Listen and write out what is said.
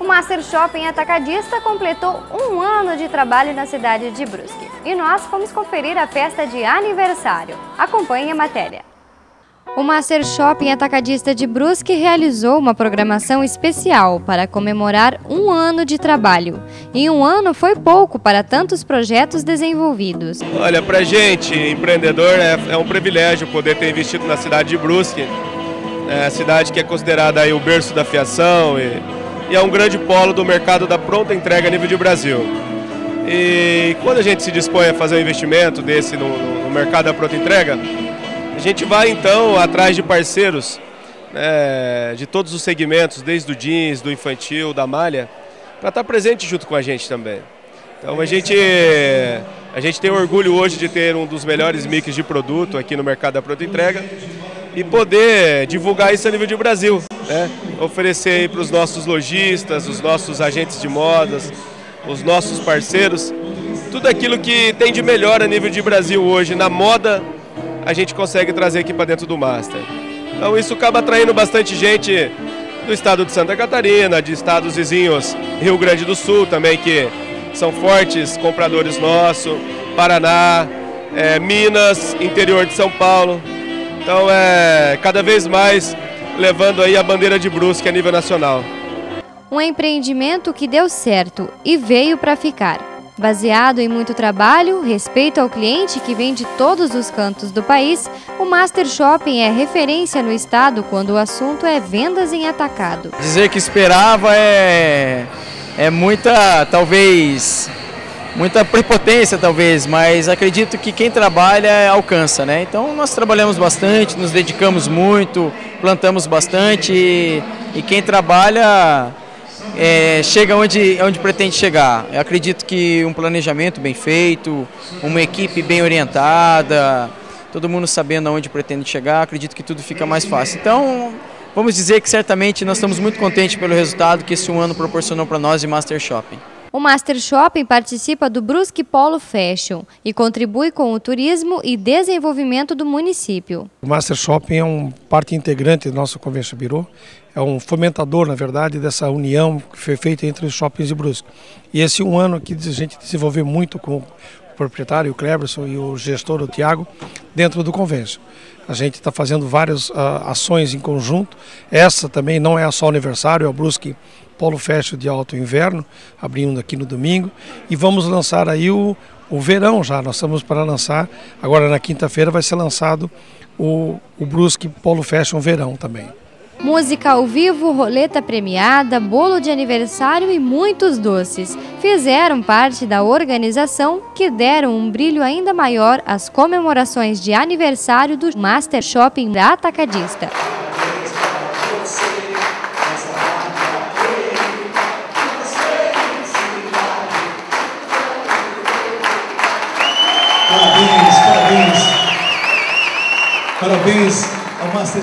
O Master Shopping Atacadista completou um ano de trabalho na cidade de Brusque. E nós fomos conferir a festa de aniversário. Acompanhe a matéria. O Master Shopping Atacadista de Brusque realizou uma programação especial para comemorar um ano de trabalho. E um ano foi pouco para tantos projetos desenvolvidos. Olha, pra gente, empreendedor, é um privilégio poder ter investido na cidade de Brusque. É a cidade que é considerada aí o berço da fiação e é um grande polo do mercado da pronta entrega a nível de Brasil. E quando a gente se dispõe a fazer um investimento desse no mercado da pronta entrega, a gente vai então atrás de parceiros de todos os segmentos, desde o jeans, do infantil, da malha, para estar presente junto com a gente também. Então a gente tem orgulho hoje de ter um dos melhores mix de produto aqui no mercado da pronta entrega e poder divulgar isso a nível de Brasil, né? Oferecer para os nossos lojistas, os nossos agentes de modas, os nossos parceiros, tudo aquilo que tem de melhor a nível de Brasil hoje na moda, a gente consegue trazer aqui para dentro do Master. Então isso acaba atraindo bastante gente do estado de Santa Catarina, de estados vizinhos, Rio Grande do Sul também, que são fortes compradores nossos, Paraná, Minas, interior de São Paulo. Então cada vez mais levando aí a bandeira de Brusque a nível nacional. Um empreendimento que deu certo e veio para ficar. Baseado em muito trabalho, respeito ao cliente que vem de todos os cantos do país, o Master Shopping é referência no estado quando o assunto é vendas em atacado. Dizer que esperava é muita prepotência talvez, mas acredito que quem trabalha alcança, né? Então nós trabalhamos bastante, nos dedicamos muito, plantamos bastante e quem trabalha chega onde pretende chegar. Eu acredito que um planejamento bem feito, uma equipe bem orientada, todo mundo sabendo aonde pretende chegar, acredito que tudo fica mais fácil. Então, vamos dizer que certamente nós estamos muito contentes pelo resultado que esse ano proporcionou para nós de Master Shopping. O Master Shopping participa do Brusque Polo Fashion e contribui com o turismo e desenvolvimento do município. O Master Shopping é uma parte integrante do nosso Convention Bureau, é um fomentador, na verdade, dessa união que foi feita entre os shoppings de Brusque. E esse um ano que a gente desenvolveu muito com o proprietário, o Cleberson, e o gestor, o Tiago, dentro do Convention. A gente está fazendo várias ações em conjunto. Essa também não é só o aniversário, é o Brusque Polo Fashion de alto inverno, abrindo aqui no domingo. E vamos lançar aí o verão já. Nós estamos para lançar, agora na quinta-feira vai ser lançado o Brusque Polo Fashion verão também. Música ao vivo, roleta premiada, bolo de aniversário e muitos doces fizeram parte da organização que deram um brilho ainda maior às comemorações de aniversário do Master Shopping Atacadista. Parabéns ao Master